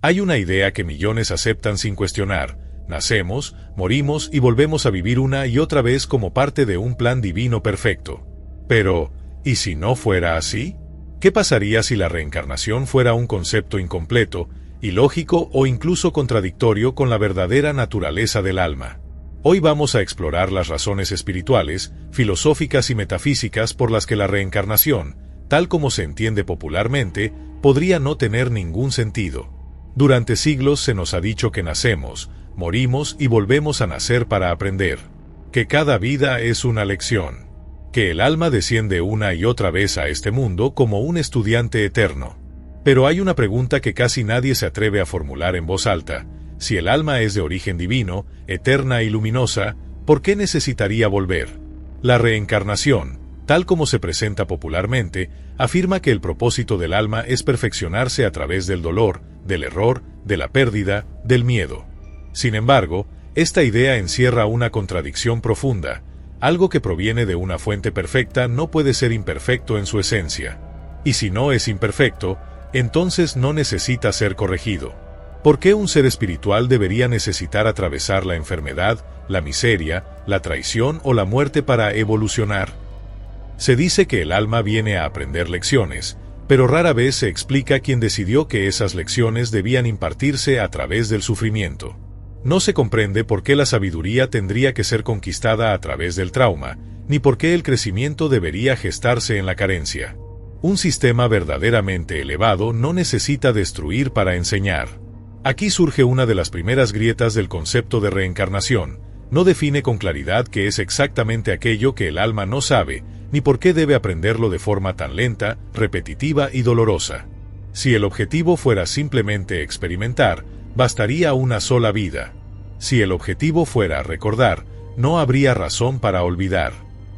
Hay una idea que millones aceptan sin cuestionar: nacemos, morimos y volvemos a vivir una y otra vez como parte de un plan divino perfecto. Pero, ¿y si no fuera así? ¿Qué pasaría si la reencarnación fuera un concepto incompleto, ilógico o incluso contradictorio con la verdadera naturaleza del alma? Hoy vamos a explorar las razones espirituales, filosóficas y metafísicas por las que la reencarnación, tal como se entiende popularmente, podría no tener ningún sentido. Durante siglos se nos ha dicho que nacemos, morimos y volvemos a nacer para aprender, que cada vida es una lección, que el alma desciende una y otra vez a este mundo como un estudiante eterno. Pero hay una pregunta que casi nadie se atreve a formular en voz alta: si el alma es de origen divino, eterna y luminosa, ¿por qué necesitaría volver? La reencarnación, tal como se presenta popularmente, afirma que el propósito del alma es perfeccionarse a través del dolor, del error, de la pérdida, del miedo. Sin embargo, esta idea encierra una contradicción profunda. Algo que proviene de una fuente perfecta no puede ser imperfecto en su esencia. Y si no es imperfecto, entonces no necesita ser corregido. ¿Por qué un ser espiritual debería necesitar atravesar la enfermedad, la miseria, la traición o la muerte para evolucionar? Se dice que el alma viene a aprender lecciones, pero rara vez se explica quién decidió que esas lecciones debían impartirse a través del sufrimiento. No se comprende por qué la sabiduría tendría que ser conquistada a través del trauma, ni por qué el crecimiento debería gestarse en la carencia. Un sistema verdaderamente elevado no necesita destruir para enseñar. Aquí surge una de las primeras grietas del concepto de reencarnación. No define con claridad qué es exactamente aquello que el alma no sabe, ni por qué debe aprenderlo de forma tan lenta, repetitiva y dolorosa. Si el objetivo fuera simplemente experimentar, bastaría una sola vida. Si el objetivo fuera recordar, no habría razón para olvidar.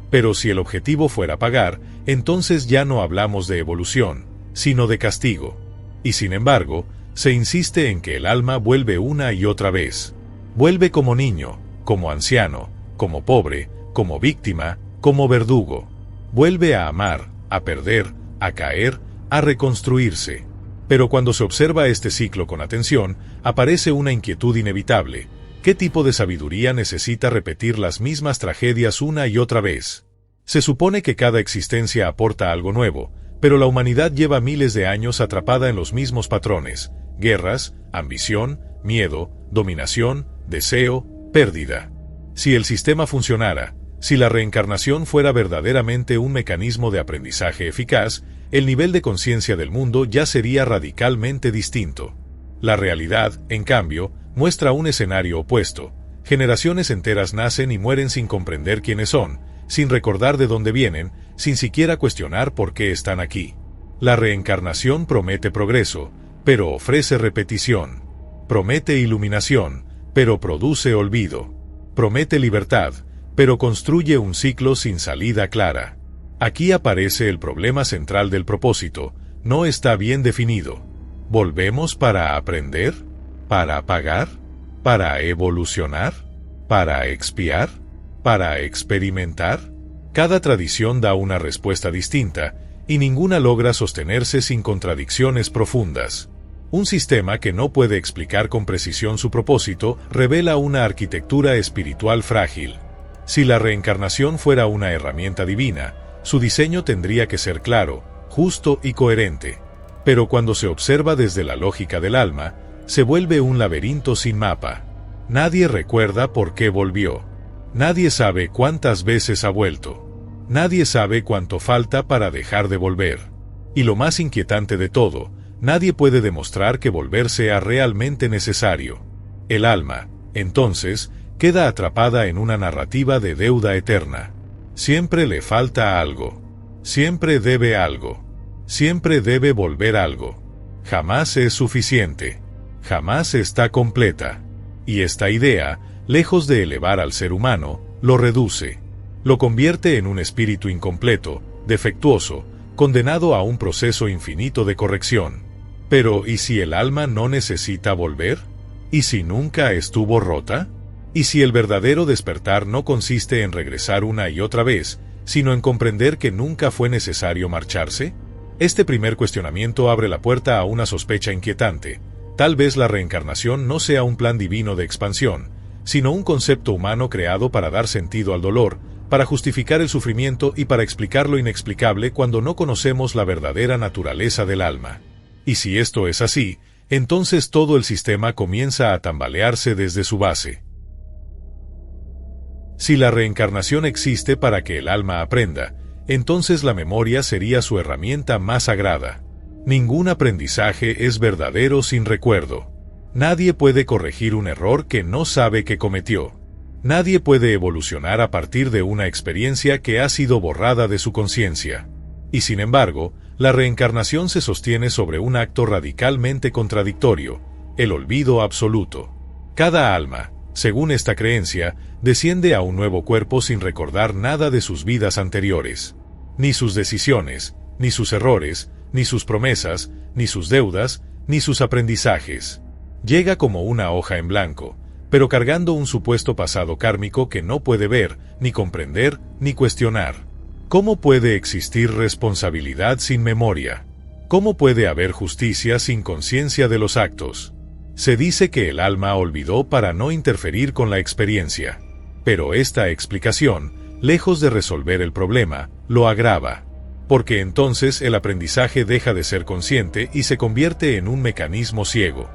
Pero si el objetivo fuera pagar, entonces ya no hablamos de evolución, sino de castigo. Y sin embargo, se insiste en que el alma vuelve una y otra vez. Vuelve como niño, como anciano, como pobre, como víctima, como verdugo. Vuelve a amar, a perder, a caer, a reconstruirse. Pero cuando se observa este ciclo con atención, aparece una inquietud inevitable. ¿Qué tipo de sabiduría necesita repetir las mismas tragedias una y otra vez? Se supone que cada existencia aporta algo nuevo, pero la humanidad lleva miles de años atrapada en los mismos patrones: guerras, ambición, miedo, dominación, deseo, pérdida. Si el sistema funcionara, si la reencarnación fuera verdaderamente un mecanismo de aprendizaje eficaz, el nivel de conciencia del mundo ya sería radicalmente distinto. La realidad, en cambio, muestra un escenario opuesto. Generaciones enteras nacen y mueren sin comprender quiénes son, sin recordar de dónde vienen, sin siquiera cuestionar por qué están aquí. La reencarnación promete progreso, pero ofrece repetición. Promete iluminación, pero produce olvido. Promete libertad, pero construye un ciclo sin salida clara. Aquí aparece el problema central del propósito: no está bien definido. ¿Volvemos para aprender? ¿Para pagar? ¿Para evolucionar? ¿Para expiar? ¿Para experimentar? Cada tradición da una respuesta distinta, y ninguna logra sostenerse sin contradicciones profundas. Un sistema que no puede explicar con precisión su propósito revela una arquitectura espiritual frágil. Si la reencarnación fuera una herramienta divina, su diseño tendría que ser claro, justo y coherente. Pero cuando se observa desde la lógica del alma, se vuelve un laberinto sin mapa. Nadie recuerda por qué volvió. Nadie sabe cuántas veces ha vuelto. Nadie sabe cuánto falta para dejar de volver. Y lo más inquietante de todo, nadie puede demostrar que volver sea realmente necesario. El alma, entonces, queda atrapada en una narrativa de deuda eterna. Siempre le falta algo. Siempre debe algo. Siempre debe volver algo. Jamás es suficiente. Jamás está completa. Y esta idea, lejos de elevar al ser humano, lo reduce. Lo convierte en un espíritu incompleto, defectuoso, condenado a un proceso infinito de corrección. Pero, ¿y si el alma no necesita volver? ¿Y si nunca estuvo rota? ¿Y si el verdadero despertar no consiste en regresar una y otra vez, sino en comprender que nunca fue necesario marcharse? Este primer cuestionamiento abre la puerta a una sospecha inquietante. Tal vez la reencarnación no sea un plan divino de expansión, sino un concepto humano creado para dar sentido al dolor, para justificar el sufrimiento y para explicar lo inexplicable cuando no conocemos la verdadera naturaleza del alma. Y si esto es así, entonces todo el sistema comienza a tambalearse desde su base. Si la reencarnación existe para que el alma aprenda, entonces la memoria sería su herramienta más sagrada. Ningún aprendizaje es verdadero sin recuerdo. Nadie puede corregir un error que no sabe que cometió. Nadie puede evolucionar a partir de una experiencia que ha sido borrada de su conciencia. Y sin embargo, la reencarnación se sostiene sobre un acto radicalmente contradictorio, el olvido absoluto. Cada alma, según esta creencia, desciende a un nuevo cuerpo sin recordar nada de sus vidas anteriores. Ni sus decisiones, ni sus errores, ni sus promesas, ni sus deudas, ni sus aprendizajes. Llega como una hoja en blanco, pero cargando un supuesto pasado kármico que no puede ver, ni comprender, ni cuestionar. ¿Cómo puede existir responsabilidad sin memoria? ¿Cómo puede haber justicia sin conciencia de los actos? Se dice que el alma olvidó para no interferir con la experiencia. Pero esta explicación, lejos de resolver el problema, lo agrava. Porque entonces el aprendizaje deja de ser consciente y se convierte en un mecanismo ciego.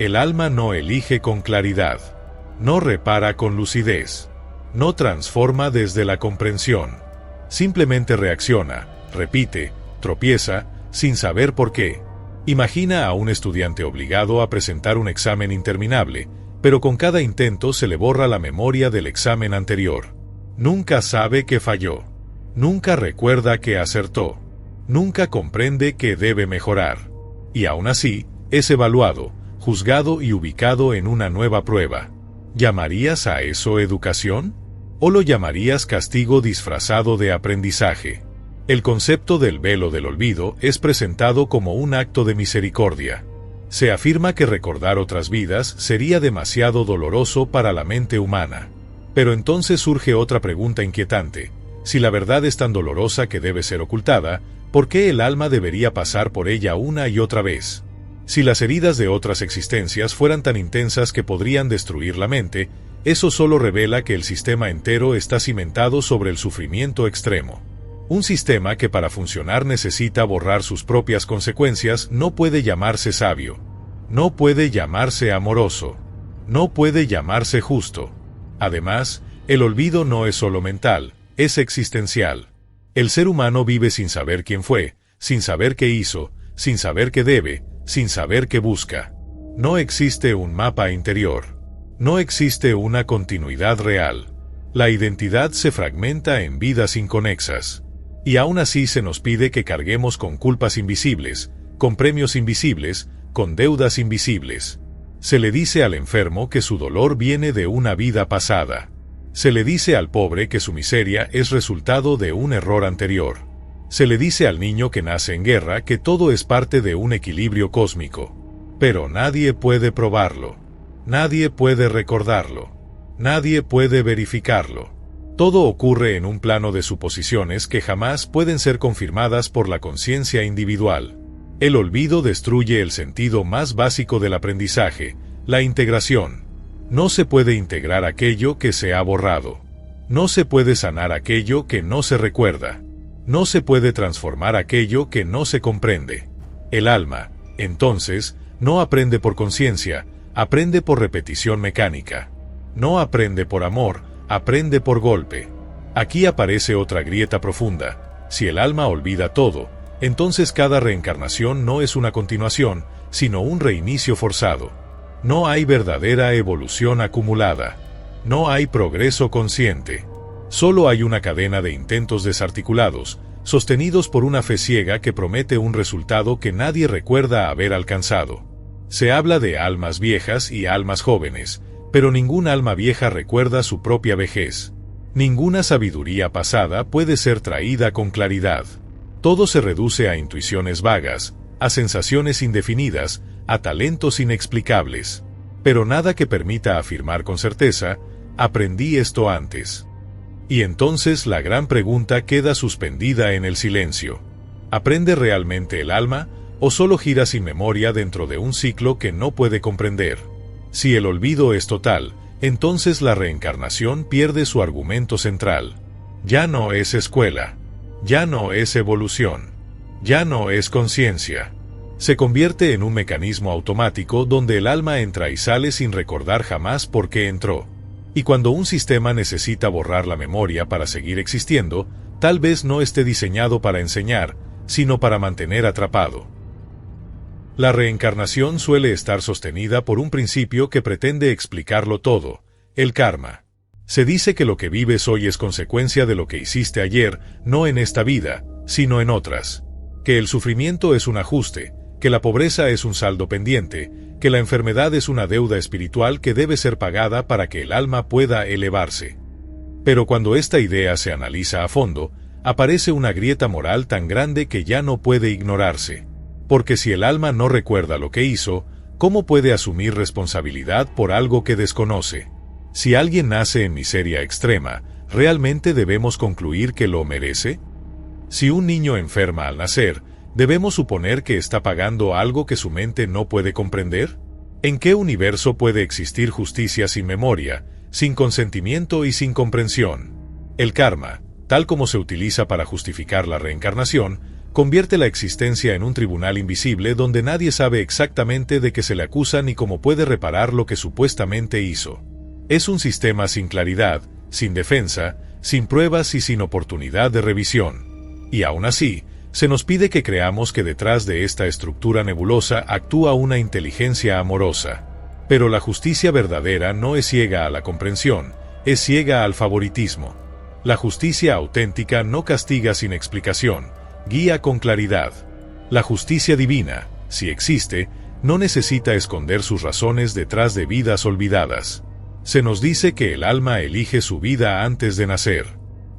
El alma no elige con claridad. No repara con lucidez. No transforma desde la comprensión. Simplemente reacciona, repite, tropieza, sin saber por qué. Imagina a un estudiante obligado a presentar un examen interminable, pero con cada intento se le borra la memoria del examen anterior. Nunca sabe que falló. Nunca recuerda que acertó. Nunca comprende que debe mejorar. Y aún así, es evaluado, juzgado y ubicado en una nueva prueba. ¿Llamarías a eso educación? ¿O lo llamarías castigo disfrazado de aprendizaje? El concepto del velo del olvido es presentado como un acto de misericordia. Se afirma que recordar otras vidas sería demasiado doloroso para la mente humana. Pero entonces surge otra pregunta inquietante. Si la verdad es tan dolorosa que debe ser ocultada, ¿por qué el alma debería pasar por ella una y otra vez? Si las heridas de otras existencias fueran tan intensas que podrían destruir la mente, eso solo revela que el sistema entero está cimentado sobre el sufrimiento extremo. Un sistema que para funcionar necesita borrar sus propias consecuencias no puede llamarse sabio. No puede llamarse amoroso. No puede llamarse justo. Además, el olvido no es solo mental, es existencial. El ser humano vive sin saber quién fue, sin saber qué hizo, sin saber qué debe, sin saber qué busca. No existe un mapa interior. No existe una continuidad real. La identidad se fragmenta en vidas inconexas. Y aún así se nos pide que carguemos con culpas invisibles, con premios invisibles, con deudas invisibles. Se le dice al enfermo que su dolor viene de una vida pasada. Se le dice al pobre que su miseria es resultado de un error anterior. Se le dice al niño que nace en guerra que todo es parte de un equilibrio cósmico. Pero nadie puede probarlo. Nadie puede recordarlo. Nadie puede verificarlo. Todo ocurre en un plano de suposiciones que jamás pueden ser confirmadas por la conciencia individual. El olvido destruye el sentido más básico del aprendizaje, la integración. No se puede integrar aquello que se ha borrado. No se puede sanar aquello que no se recuerda. No se puede transformar aquello que no se comprende. El alma, entonces, no aprende por conciencia, aprende por repetición mecánica. No aprende por amor, aprende por golpe. Aquí aparece otra grieta profunda. Si el alma olvida todo, entonces cada reencarnación no es una continuación, sino un reinicio forzado. No hay verdadera evolución acumulada. No hay progreso consciente. Solo hay una cadena de intentos desarticulados, sostenidos por una fe ciega que promete un resultado que nadie recuerda haber alcanzado. Se habla de almas viejas y almas jóvenes, pero ningún alma vieja recuerda su propia vejez. Ninguna sabiduría pasada puede ser traída con claridad. Todo se reduce a intuiciones vagas, a sensaciones indefinidas, a talentos inexplicables. Pero nada que permita afirmar con certeza, aprendí esto antes. Y entonces la gran pregunta queda suspendida en el silencio. ¿Aprende realmente el alma, o solo gira sin memoria dentro de un ciclo que no puede comprender. Si el olvido es total, entonces la reencarnación pierde su argumento central. Ya no es escuela. Ya no es evolución. Ya no es conciencia. Se convierte en un mecanismo automático donde el alma entra y sale sin recordar jamás por qué entró. Y cuando un sistema necesita borrar la memoria para seguir existiendo, tal vez no esté diseñado para enseñar, sino para mantener atrapado. La reencarnación suele estar sostenida por un principio que pretende explicarlo todo, el karma. Se dice que lo que vives hoy es consecuencia de lo que hiciste ayer, no en esta vida, sino en otras. Que el sufrimiento es un ajuste, que la pobreza es un saldo pendiente, que la enfermedad es una deuda espiritual que debe ser pagada para que el alma pueda elevarse. Pero cuando esta idea se analiza a fondo, aparece una grieta moral tan grande que ya no puede ignorarse. Porque si el alma no recuerda lo que hizo, ¿cómo puede asumir responsabilidad por algo que desconoce? Si alguien nace en miseria extrema, ¿realmente debemos concluir que lo merece? Si un niño enferma al nacer, ¿debemos suponer que está pagando algo que su mente no puede comprender? ¿En qué universo puede existir justicia sin memoria, sin consentimiento y sin comprensión? El karma, tal como se utiliza para justificar la reencarnación, convierte la existencia en un tribunal invisible donde nadie sabe exactamente de qué se le acusa ni cómo puede reparar lo que supuestamente hizo. Es un sistema sin claridad, sin defensa, sin pruebas y sin oportunidad de revisión. Y aún así, se nos pide que creamos que detrás de esta estructura nebulosa actúa una inteligencia amorosa. Pero la justicia verdadera no es ciega a la comprensión, es ciega al favoritismo. La justicia auténtica no castiga sin explicación, guía con claridad. La justicia divina, si existe, no necesita esconder sus razones detrás de vidas olvidadas. Se nos dice que el alma elige su vida antes de nacer.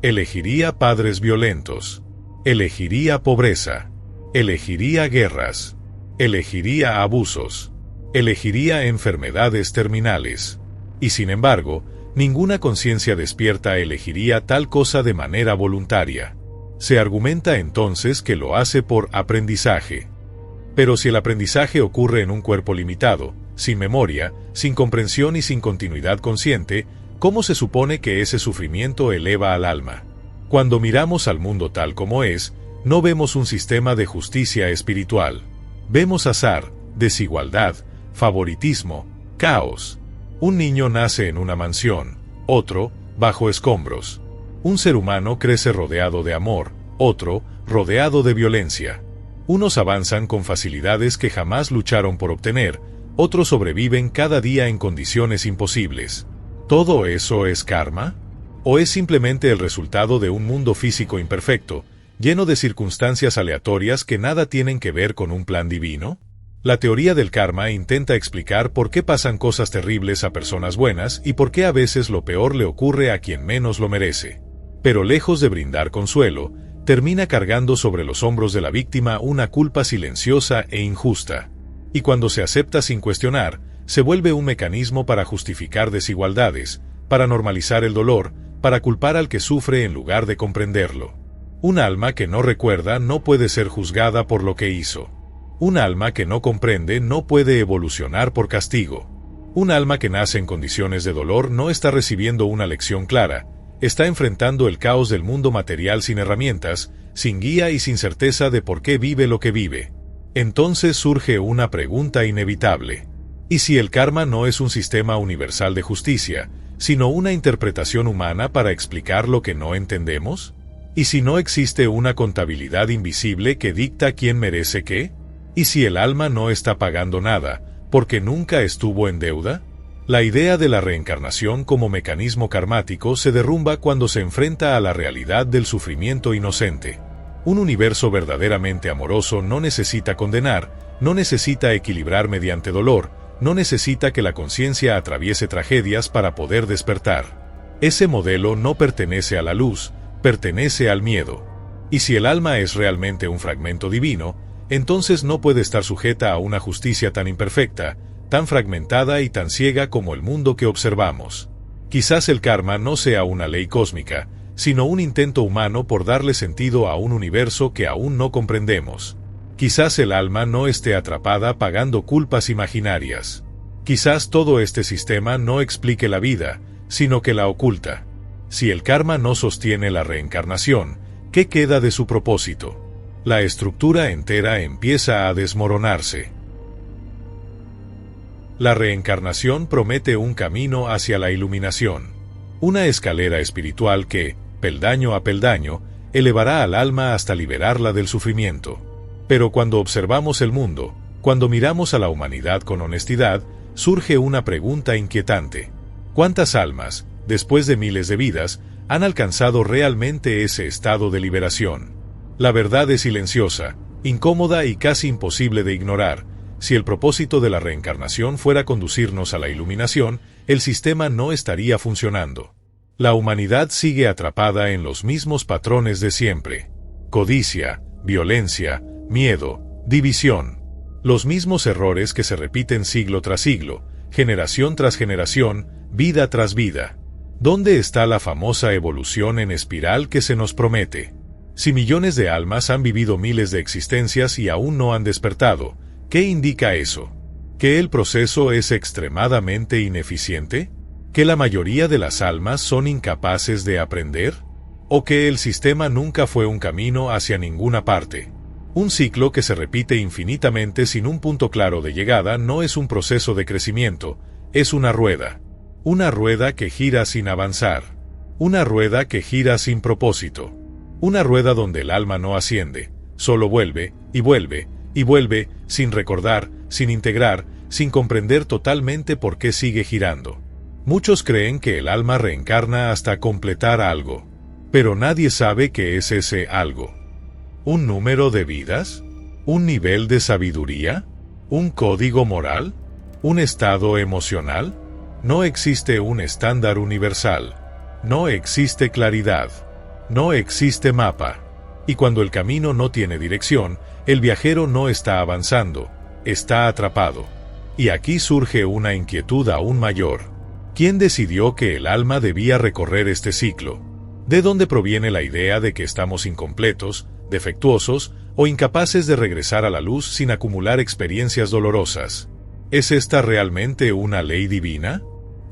Elegiría padres violentos. Elegiría pobreza. Elegiría guerras. Elegiría abusos. Elegiría enfermedades terminales. Y sin embargo, ninguna conciencia despierta elegiría tal cosa de manera voluntaria. Se argumenta entonces que lo hace por aprendizaje. Pero si el aprendizaje ocurre en un cuerpo limitado, sin memoria, sin comprensión y sin continuidad consciente, ¿cómo se supone que ese sufrimiento eleva al alma? Cuando miramos al mundo tal como es, no vemos un sistema de justicia espiritual. Vemos azar, desigualdad, favoritismo, caos. Un niño nace en una mansión, otro, bajo escombros. Un ser humano crece rodeado de amor, otro, rodeado de violencia. Unos avanzan con facilidades que jamás lucharon por obtener, otros sobreviven cada día en condiciones imposibles. ¿Todo eso es karma? ¿O es simplemente el resultado de un mundo físico imperfecto, lleno de circunstancias aleatorias que nada tienen que ver con un plan divino? La teoría del karma intenta explicar por qué pasan cosas terribles a personas buenas y por qué a veces lo peor le ocurre a quien menos lo merece. Pero lejos de brindar consuelo, termina cargando sobre los hombros de la víctima una culpa silenciosa e injusta. Y cuando se acepta sin cuestionar, se vuelve un mecanismo para justificar desigualdades, para normalizar el dolor, para culpar al que sufre en lugar de comprenderlo. Un alma que no recuerda no puede ser juzgada por lo que hizo. Un alma que no comprende no puede evolucionar por castigo. Un alma que nace en condiciones de dolor no está recibiendo una lección clara, está enfrentando el caos del mundo material sin herramientas, sin guía y sin certeza de por qué vive lo que vive. Entonces surge una pregunta inevitable. ¿Y si el karma no es un sistema universal de justicia, sino una interpretación humana para explicar lo que no entendemos? ¿Y si no existe una contabilidad invisible que dicta quién merece qué? ¿Y si el alma no está pagando nada, porque nunca estuvo en deuda? La idea de la reencarnación como mecanismo karmático se derrumba cuando se enfrenta a la realidad del sufrimiento inocente. Un universo verdaderamente amoroso no necesita condenar, no necesita equilibrar mediante dolor, no necesita que la conciencia atraviese tragedias para poder despertar. Ese modelo no pertenece a la luz, pertenece al miedo. Y si el alma es realmente un fragmento divino, entonces no puede estar sujeta a una justicia tan imperfecta, tan fragmentada y tan ciega como el mundo que observamos. Quizás el karma no sea una ley cósmica, sino un intento humano por darle sentido a un universo que aún no comprendemos. Quizás el alma no esté atrapada pagando culpas imaginarias. Quizás todo este sistema no explique la vida, sino que la oculta. Si el karma no sostiene la reencarnación, ¿qué queda de su propósito? La estructura entera empieza a desmoronarse. La reencarnación promete un camino hacia la iluminación, una escalera espiritual que, peldaño a peldaño, elevará al alma hasta liberarla del sufrimiento. Pero cuando observamos el mundo, cuando miramos a la humanidad con honestidad, surge una pregunta inquietante. ¿Cuántas almas, después de miles de vidas, han alcanzado realmente ese estado de liberación? La verdad es silenciosa, incómoda y casi imposible de ignorar. Si el propósito de la reencarnación fuera conducirnos a la iluminación, el sistema no estaría funcionando. La humanidad sigue atrapada en los mismos patrones de siempre. Codicia, violencia, miedo, división. Los mismos errores que se repiten siglo tras siglo, generación tras generación, vida tras vida. ¿Dónde está la famosa evolución en espiral que se nos promete? Si millones de almas han vivido miles de existencias y aún no han despertado, ¿qué indica eso? ¿Que el proceso es extremadamente ineficiente? ¿Que la mayoría de las almas son incapaces de aprender? ¿O que el sistema nunca fue un camino hacia ninguna parte? Un ciclo que se repite infinitamente sin un punto claro de llegada no es un proceso de crecimiento, es una rueda. Una rueda que gira sin avanzar. Una rueda que gira sin propósito. Una rueda donde el alma no asciende, solo vuelve, y vuelve, y vuelve, sin recordar, sin integrar, sin comprender totalmente por qué sigue girando. Muchos creen que el alma reencarna hasta completar algo, pero nadie sabe qué es ese algo. ¿Un número de vidas? ¿Un nivel de sabiduría? ¿Un código moral? ¿Un estado emocional? No existe un estándar universal. No existe claridad. No existe mapa. Y cuando el camino no tiene dirección, el viajero no está avanzando, está atrapado. Y aquí surge una inquietud aún mayor. ¿Quién decidió que el alma debía recorrer este ciclo? ¿De dónde proviene la idea de que estamos incompletos, defectuosos o incapaces de regresar a la luz sin acumular experiencias dolorosas? ¿Es esta realmente una ley divina?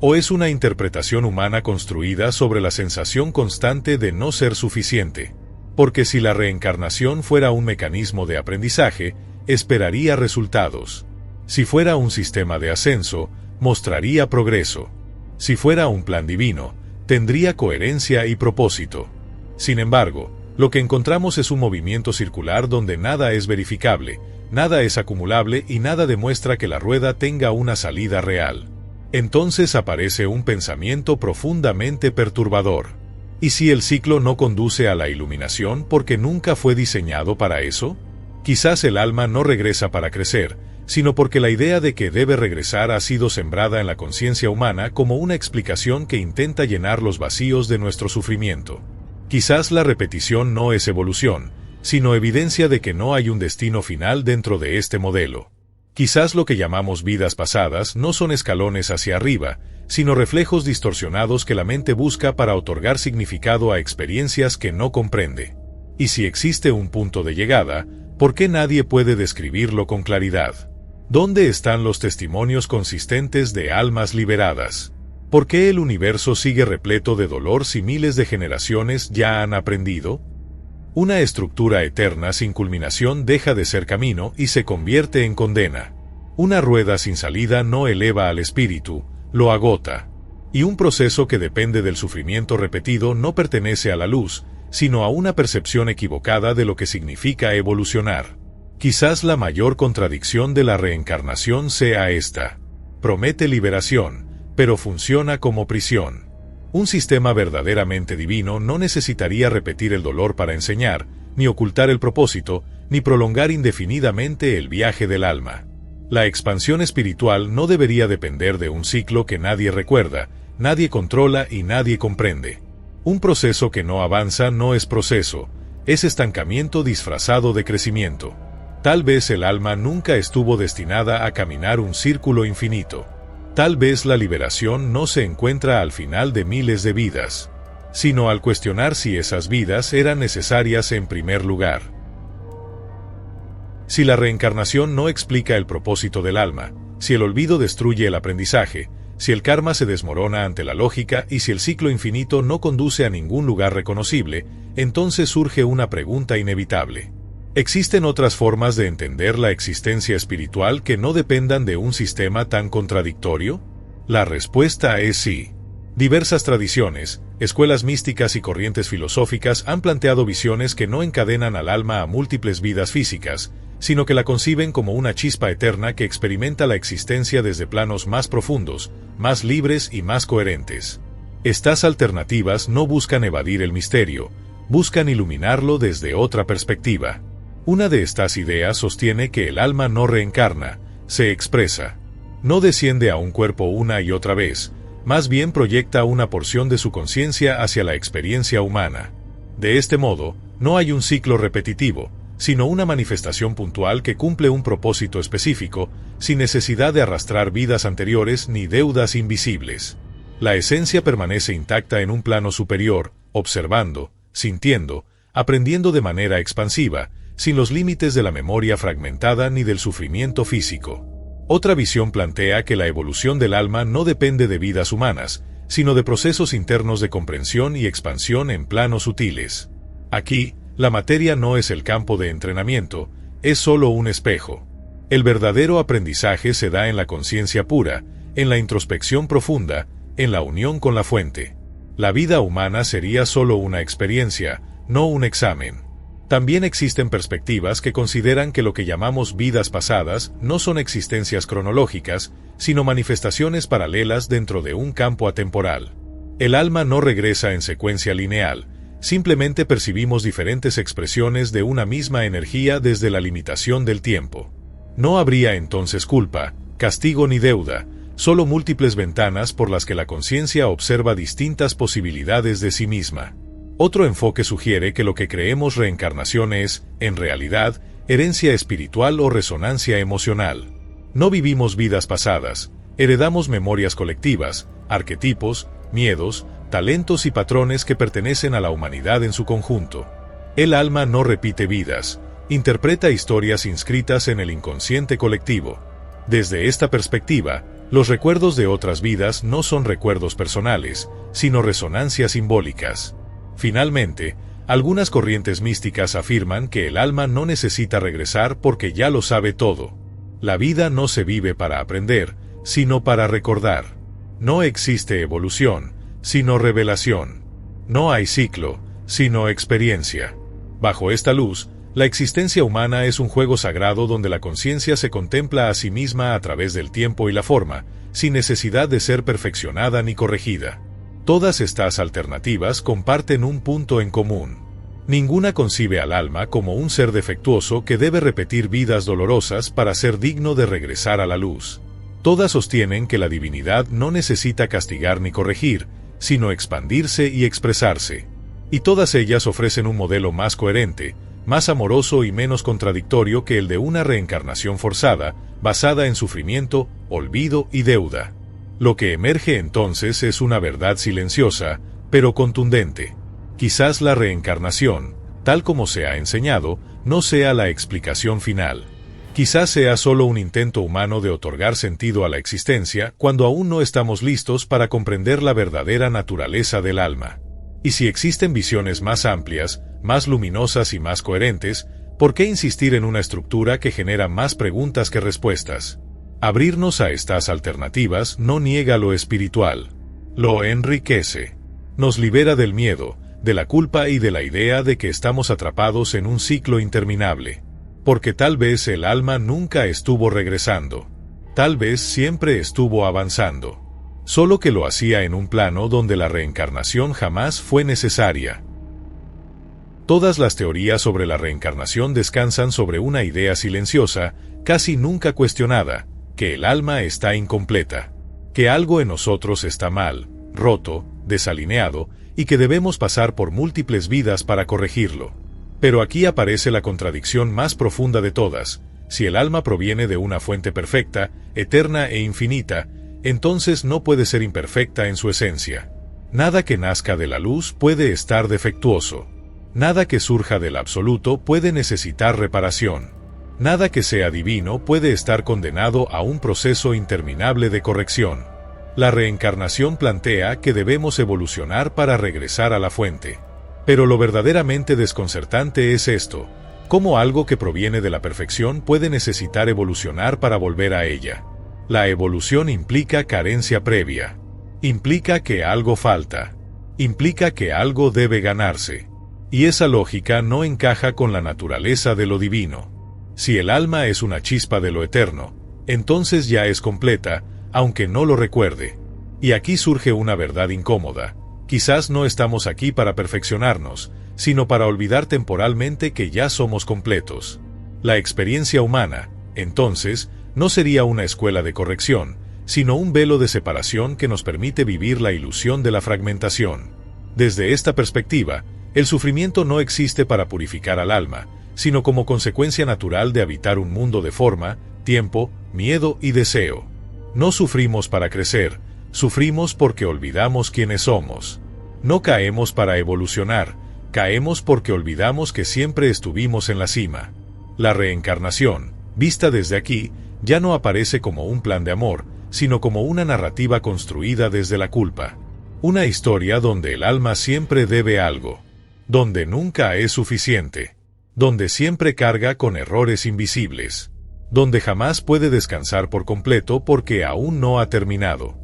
¿O es una interpretación humana construida sobre la sensación constante de no ser suficiente? Porque si la reencarnación fuera un mecanismo de aprendizaje, esperaría resultados. Si fuera un sistema de ascenso, mostraría progreso. Si fuera un plan divino, tendría coherencia y propósito. Sin embargo, lo que encontramos es un movimiento circular donde nada es verificable, nada es acumulable y nada demuestra que la rueda tenga una salida real. Entonces aparece un pensamiento profundamente perturbador. ¿Y si el ciclo no conduce a la iluminación porque nunca fue diseñado para eso? Quizás el alma no regresa para crecer, sino porque la idea de que debe regresar ha sido sembrada en la conciencia humana como una explicación que intenta llenar los vacíos de nuestro sufrimiento. Quizás la repetición no es evolución, sino evidencia de que no hay un destino final dentro de este modelo. Quizás lo que llamamos vidas pasadas no son escalones hacia arriba, sino reflejos distorsionados que la mente busca para otorgar significado a experiencias que no comprende. Y si existe un punto de llegada, ¿por qué nadie puede describirlo con claridad? ¿Dónde están los testimonios consistentes de almas liberadas? ¿Por qué el universo sigue repleto de dolor si miles de generaciones ya han aprendido? Una estructura eterna sin culminación deja de ser camino y se convierte en condena. Una rueda sin salida no eleva al espíritu, lo agota. Y un proceso que depende del sufrimiento repetido no pertenece a la luz, sino a una percepción equivocada de lo que significa evolucionar. Quizás la mayor contradicción de la reencarnación sea esta. Promete liberación, pero funciona como prisión. Un sistema verdaderamente divino no necesitaría repetir el dolor para enseñar, ni ocultar el propósito, ni prolongar indefinidamente el viaje del alma. La expansión espiritual no debería depender de un ciclo que nadie recuerda, nadie controla y nadie comprende. Un proceso que no avanza no es proceso, es estancamiento disfrazado de crecimiento. Tal vez el alma nunca estuvo destinada a caminar un círculo infinito. Tal vez la liberación no se encuentra al final de miles de vidas, sino al cuestionar si esas vidas eran necesarias en primer lugar. Si la reencarnación no explica el propósito del alma, si el olvido destruye el aprendizaje, si el karma se desmorona ante la lógica y si el ciclo infinito no conduce a ningún lugar reconocible, entonces surge una pregunta inevitable. ¿Existen otras formas de entender la existencia espiritual que no dependan de un sistema tan contradictorio? La respuesta es sí. Diversas tradiciones, escuelas místicas y corrientes filosóficas han planteado visiones que no encadenan al alma a múltiples vidas físicas, sino que la conciben como una chispa eterna que experimenta la existencia desde planos más profundos, más libres y más coherentes. Estas alternativas no buscan evadir el misterio, buscan iluminarlo desde otra perspectiva. Una de estas ideas sostiene que el alma no reencarna, se expresa. No desciende a un cuerpo una y otra vez, más bien proyecta una porción de su conciencia hacia la experiencia humana. De este modo, no hay un ciclo repetitivo, sino una manifestación puntual que cumple un propósito específico, sin necesidad de arrastrar vidas anteriores ni deudas invisibles. La esencia permanece intacta en un plano superior, observando, sintiendo, aprendiendo de manera expansiva, sin los límites de la memoria fragmentada ni del sufrimiento físico. Otra visión plantea que la evolución del alma no depende de vidas humanas, sino de procesos internos de comprensión y expansión en planos sutiles. Aquí, la materia no es el campo de entrenamiento, es solo un espejo. El verdadero aprendizaje se da en la conciencia pura, en la introspección profunda, en la unión con la fuente. La vida humana sería solo una experiencia, no un examen. También existen perspectivas que consideran que lo que llamamos vidas pasadas no son existencias cronológicas, sino manifestaciones paralelas dentro de un campo atemporal. El alma no regresa en secuencia lineal, simplemente percibimos diferentes expresiones de una misma energía desde la limitación del tiempo. No habría entonces culpa, castigo ni deuda, solo múltiples ventanas por las que la conciencia observa distintas posibilidades de sí misma. Otro enfoque sugiere que lo que creemos reencarnación es, en realidad, herencia espiritual o resonancia emocional. No vivimos vidas pasadas, heredamos memorias colectivas, arquetipos, miedos, talentos y patrones que pertenecen a la humanidad en su conjunto. El alma no repite vidas, interpreta historias inscritas en el inconsciente colectivo. Desde esta perspectiva, los recuerdos de otras vidas no son recuerdos personales, sino resonancias simbólicas. Finalmente, algunas corrientes místicas afirman que el alma no necesita regresar porque ya lo sabe todo. La vida no se vive para aprender, sino para recordar. No existe evolución, sino revelación. No hay ciclo, sino experiencia. Bajo esta luz, la existencia humana es un juego sagrado donde la conciencia se contempla a sí misma a través del tiempo y la forma, sin necesidad de ser perfeccionada ni corregida. Todas estas alternativas comparten un punto en común. Ninguna concibe al alma como un ser defectuoso que debe repetir vidas dolorosas para ser digno de regresar a la luz. Todas sostienen que la divinidad no necesita castigar ni corregir, sino expandirse y expresarse. Y todas ellas ofrecen un modelo más coherente, más amoroso y menos contradictorio que el de una reencarnación forzada, basada en sufrimiento, olvido y deuda. Lo que emerge entonces es una verdad silenciosa, pero contundente. Quizás la reencarnación, tal como se ha enseñado, no sea la explicación final. Quizás sea solo un intento humano de otorgar sentido a la existencia cuando aún no estamos listos para comprender la verdadera naturaleza del alma. Y si existen visiones más amplias, más luminosas y más coherentes, ¿por qué insistir en una estructura que genera más preguntas que respuestas? Abrirnos a estas alternativas no niega lo espiritual, lo enriquece. Nos libera del miedo, de la culpa y de la idea de que estamos atrapados en un ciclo interminable. Porque tal vez el alma nunca estuvo regresando. Tal vez siempre estuvo avanzando. Solo que lo hacía en un plano donde la reencarnación jamás fue necesaria. Todas las teorías sobre la reencarnación descansan sobre una idea silenciosa, casi nunca cuestionada, que el alma está incompleta, que algo en nosotros está mal, roto, desalineado, y que debemos pasar por múltiples vidas para corregirlo. Pero aquí aparece la contradicción más profunda de todas. Si el alma proviene de una fuente perfecta, eterna e infinita, entonces no puede ser imperfecta en su esencia. Nada que nazca de la luz puede estar defectuoso. Nada que surja del absoluto puede necesitar reparación. Nada que sea divino puede estar condenado a un proceso interminable de corrección. La reencarnación plantea que debemos evolucionar para regresar a la fuente. Pero lo verdaderamente desconcertante es esto: cómo algo que proviene de la perfección puede necesitar evolucionar para volver a ella. La evolución implica carencia previa. Implica que algo falta. Implica que algo debe ganarse. Y esa lógica no encaja con la naturaleza de lo divino. Si el alma es una chispa de lo eterno, entonces ya es completa, aunque no lo recuerde. Y aquí surge una verdad incómoda. Quizás no estamos aquí para perfeccionarnos, sino para olvidar temporalmente que ya somos completos. La experiencia humana, entonces, no sería una escuela de corrección, sino un velo de separación que nos permite vivir la ilusión de la fragmentación. Desde esta perspectiva, el sufrimiento no existe para purificar al alma, sino como consecuencia natural de habitar un mundo de forma, tiempo, miedo y deseo. No sufrimos para crecer, sufrimos porque olvidamos quiénes somos. No caemos para evolucionar, caemos porque olvidamos que siempre estuvimos en la cima. La reencarnación, vista desde aquí, ya no aparece como un plan de amor, sino como una narrativa construida desde la culpa. Una historia donde el alma siempre debe algo, donde nunca es suficiente, donde siempre carga con errores invisibles, donde jamás puede descansar por completo porque aún no ha terminado.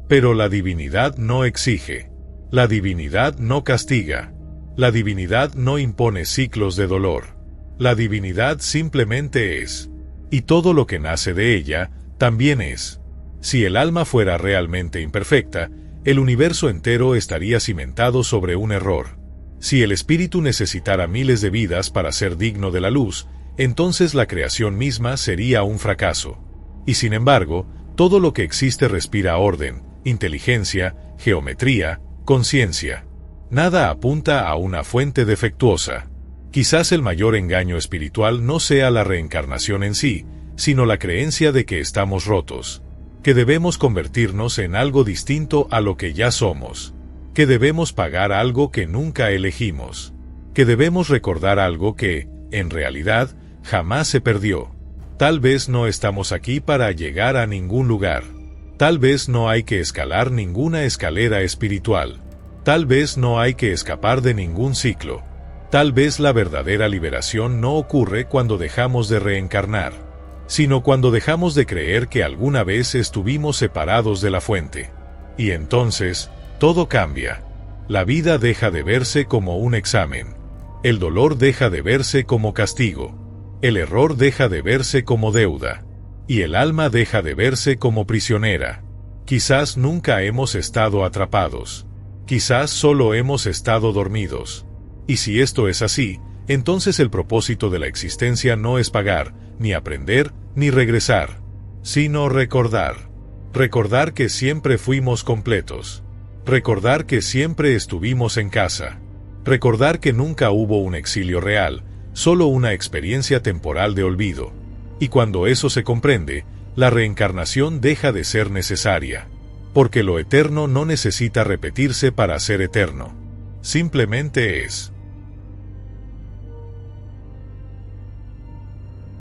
Pero la divinidad no exige, la divinidad no castiga, la divinidad no impone ciclos de dolor, la divinidad simplemente es, y todo lo que nace de ella también es. Si el alma fuera realmente imperfecta, el universo entero estaría cimentado sobre un error. Si el espíritu necesitara miles de vidas para ser digno de la luz, entonces la creación misma sería un fracaso. Y sin embargo, todo lo que existe respira orden, inteligencia, geometría, conciencia. Nada apunta a una fuente defectuosa. Quizás el mayor engaño espiritual no sea la reencarnación en sí, sino la creencia de que estamos rotos, que debemos convertirnos en algo distinto a lo que ya somos, que debemos pagar algo que nunca elegimos, que debemos recordar algo que, en realidad, jamás se perdió. Tal vez no estamos aquí para llegar a ningún lugar. Tal vez no hay que escalar ninguna escalera espiritual. Tal vez no hay que escapar de ningún ciclo. Tal vez la verdadera liberación no ocurre cuando dejamos de reencarnar, sino cuando dejamos de creer que alguna vez estuvimos separados de la fuente. Y entonces, todo cambia. La vida deja de verse como un examen. El dolor deja de verse como castigo. El error deja de verse como deuda. Y el alma deja de verse como prisionera. Quizás nunca hemos estado atrapados. Quizás solo hemos estado dormidos. Y si esto es así, entonces el propósito de la existencia no es pagar, ni aprender, ni regresar, sino recordar. Recordar que siempre fuimos completos. Recordar que siempre estuvimos en casa. Recordar que nunca hubo un exilio real, solo una experiencia temporal de olvido. Y cuando eso se comprende, la reencarnación deja de ser necesaria. Porque lo eterno no necesita repetirse para ser eterno. Simplemente es.